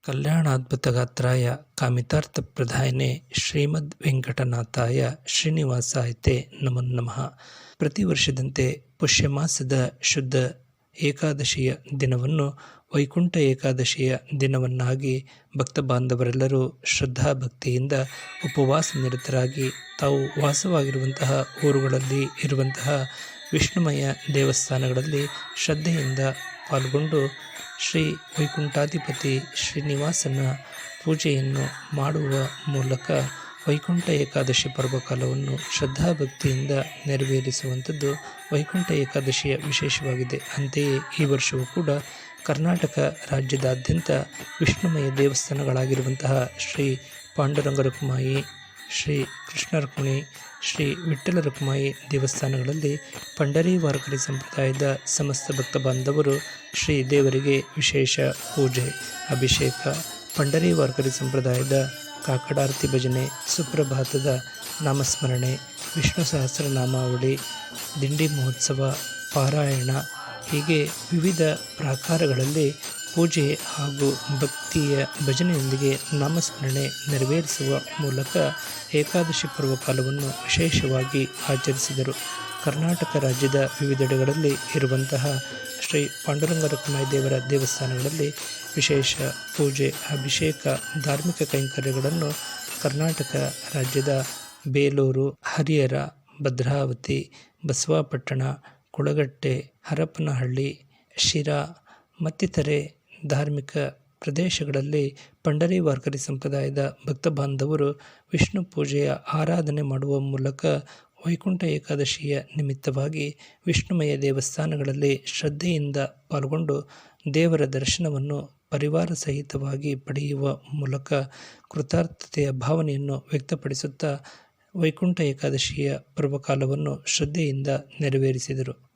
ಕಲ್ಯಾಣಾದ್ಭುತಗಾತ್ರಾಯ ಕಾಮಿತಾರ್ಥಪ್ರದಾಯನೆ ಶ್ರೀಮದ್ವೆಂಕಟನಾಥಾಯ ಶ್ರೀನಿವಾಸಾಯತೆ ನಮೋ ನಮಃ. ಪ್ರತಿ ವರ್ಷದಂತೆ ಪುಷ್ಯಮಾಸದ ಶುದ್ಧ ಏಕಾದಶಿಯ ದಿನವನ್ನು ವೈಕುಂಠ ಏಕಾದಶಿಯ ದಿನವನ್ನಾಗಿ ಭಕ್ತ ಬಾಂಧವರೆಲ್ಲರೂ ಶ್ರದ್ಧಾಭಕ್ತಿಯಿಂದ ಉಪವಾಸ ನಿರತರಾಗಿ ತಾವು ವಾಸವಾಗಿರುವಂತಹ ಊರುಗಳಲ್ಲಿ ಇರುವಂತಹ ವಿಷ್ಣುಮಯ ದೇವಸ್ಥಾನಗಳಲ್ಲಿ ಶ್ರದ್ಧೆಯಿಂದ ಪಾಲ್ಗೊಂಡು ಶ್ರೀ ವೈಕುಂಠಾಧಿಪತಿ ಶ್ರೀನಿವಾಸನ ಪೂಜೆಯನ್ನು ಮಾಡುವ ಮೂಲಕ ವೈಕುಂಠ ಏಕಾದಶಿ ಪರ್ವಕಾಲವನ್ನು ಶ್ರದ್ಧಾಭಕ್ತಿಯಿಂದ ನೆರವೇರಿಸುವಂಥದ್ದು ವೈಕುಂಠ ಏಕಾದಶಿಯ ವಿಶೇಷವಾಗಿದೆ. ಅಂತೆಯೇ ಈ ವರ್ಷವೂ ಕೂಡ ಕರ್ನಾಟಕ ರಾಜ್ಯದಾದ್ಯಂತ ವಿಷ್ಣುಮಯ ದೇವಸ್ಥಾನಗಳಾಗಿರುವಂತಹ ಶ್ರೀ ಪಾಂಡುರಂಗ ರುಕ್ಮಾಯಿ, ಶ್ರೀ ಕೃಷ್ಣ ರುಕ್ಮಿಣಿ, ಶ್ರೀ ವಿಠ್ಠಲ ರುಕ್ಮಾಯಿ ದೇವಸ್ಥಾನಗಳಲ್ಲಿ ಪಂಡರಿ ವಾರಕರಿ ಸಂಪ್ರದಾಯದ ಸಮಸ್ತ ಭಕ್ತ ಬಾಂಧವರು ಶ್ರೀ ದೇವರಿಗೆ ವಿಶೇಷ ಪೂಜೆ, ಅಭಿಷೇಕ, ಪಂಡರಿ ವಾರಕರಿ ಸಂಪ್ರದಾಯದ ಕಾಕಡಾರತಿ ಭಜನೆ, ಸುಪ್ರಭಾತದ ನಾಮಸ್ಮರಣೆ, ವಿಷ್ಣು ಸಹಸ್ರನಾಮಾವಳಿ, ದಿಂಡಿ ಮಹೋತ್ಸವ, ಪಾರಾಯಣ ಹೀಗೆ ವಿವಿಧ ಪ್ರಾಕಾರಗಳಲ್ಲಿ ಪೂಜೆ ಹಾಗೂ ಭಕ್ತಿಯ ಭಜನೆಯೊಂದಿಗೆ ನಾಮಸ್ಮರಣೆ ನೆರವೇರಿಸುವ ಮೂಲಕ ಏಕಾದಶಿ ಪರ್ವಕಾಲವನ್ನು ವಿಶೇಷವಾಗಿ ಆಚರಿಸಿದರು. ಕರ್ನಾಟಕ ರಾಜ್ಯದ ವಿವಿಧೆಡೆಗಳಲ್ಲಿ ಇರುವಂತಹ ಶ್ರೀ ಪಾಂಡುರಂಗ ರುಕ್ಮಾಯಿ ದೇವರ ದೇವಸ್ಥಾನಗಳಲ್ಲಿ ವಿಶೇಷ ಪೂಜೆ, ಅಭಿಷೇಕ, ಧಾರ್ಮಿಕ ಕೈಂಕರ್ಯಗಳನ್ನು ಕರ್ನಾಟಕ ರಾಜ್ಯದ ಬೇಲೂರು, ಹರಿಹರ, ಭದ್ರಾವತಿ, ಬಸವಾಪಟ್ಟಣ, ಕುಳಗಟ್ಟೆ, ಹರಪನಹಳ್ಳಿ, ಶಿರಾ ಮತ್ತಿತರೆ ಧಾರ್ಮಿಕ ಪ್ರದೇಶಗಳಲ್ಲಿ ಪಂಡರಿ ವಾರಕರಿ ಸಂಪ್ರದಾಯದ ಭಕ್ತ ಬಾಂಧವರು ವಿಷ್ಣು ಪೂಜೆಯ ಆರಾಧನೆ ಮಾಡುವ ಮೂಲಕ ವೈಕುಂಠ ಏಕಾದಶಿಯ ನಿಮಿತ್ತವಾಗಿ ವಿಷ್ಣುಮಯ ದೇವಸ್ಥಾನಗಳಲ್ಲಿ ಶ್ರದ್ಧೆಯಿಂದ ಪಾಲ್ಗೊಂಡು ದೇವರ ದರ್ಶನವನ್ನು ಪರಿವಾರ ಸಹಿತವಾಗಿ ಪಡೆಯುವ ಮೂಲಕ ಕೃತಾರ್ಥತೆಯ ಭಾವನೆಯನ್ನು ವ್ಯಕ್ತಪಡಿಸುತ್ತಾ ವೈಕುಂಠ ಏಕಾದಶಿಯ ಪರ್ವಕಾಲವನ್ನು ಶ್ರದ್ಧೆಯಿಂದ ನೆರವೇರಿಸಿದರು.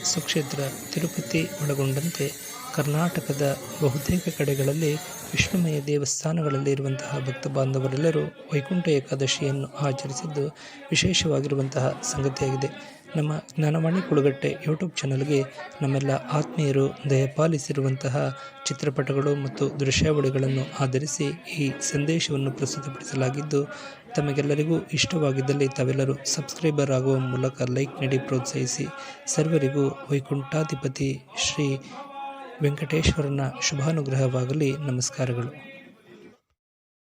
ಸುಕ್ಷೇತ್ರ ತಿರುಪತಿ ಒಳಗೊಂಡಂತೆ ಕರ್ನಾಟಕದ ಬಹುತೇಕ ಕಡೆಗಳಲ್ಲಿ ವಿಷ್ಣುಮಯ ದೇವಸ್ಥಾನಗಳಲ್ಲಿ ಇರುವಂತಹ ಭಕ್ತ ಬಾಂಧವರೆಲ್ಲರೂ ವೈಕುಂಠ ಏಕಾದಶಿಯನ್ನು ಆಚರಿಸಿದ್ದು ವಿಶೇಷವಾಗಿರುವಂತಹ ಸಂಗತಿಯಾಗಿದೆ. ನಮ್ಮ ಜ್ಞಾನವಾಣಿ ಕುಳಗಟ್ಟೆ ಯೂಟ್ಯೂಬ್ ಚಾನಲ್ಗೆ ನಮ್ಮೆಲ್ಲ ಆತ್ಮೀಯರು ದಯಪಾಲಿಸಿರುವಂತಹ ಚಿತ್ರಪಟಗಳು ಮತ್ತು ದೃಶ್ಯಾವಳಿಗಳನ್ನು ಆಧರಿಸಿ ಈ ಸಂದೇಶವನ್ನು ಪ್ರಸ್ತುತಪಡಿಸಲಾಗಿದ್ದು, ತಮಗೆಲ್ಲರಿಗೂ ಇಷ್ಟವಾಗಿದ್ದಲ್ಲಿ ತಾವೆಲ್ಲರೂ ಸಬ್ಸ್ಕ್ರೈಬರ್ ಆಗುವ ಮೂಲಕ ಲೈಕ್ ನೀಡಿ ಪ್ರೋತ್ಸಾಹಿಸಿ. ಸರ್ವರಿಗೂ ವೈಕುಂಠಾಧಿಪತಿ ಶ್ರೀ ವೆಂಕಟೇಶ್ವರನ ಶುಭಾನುಗ್ರಹವಾಗಲಿ. ನಮಸ್ಕಾರಗಳು.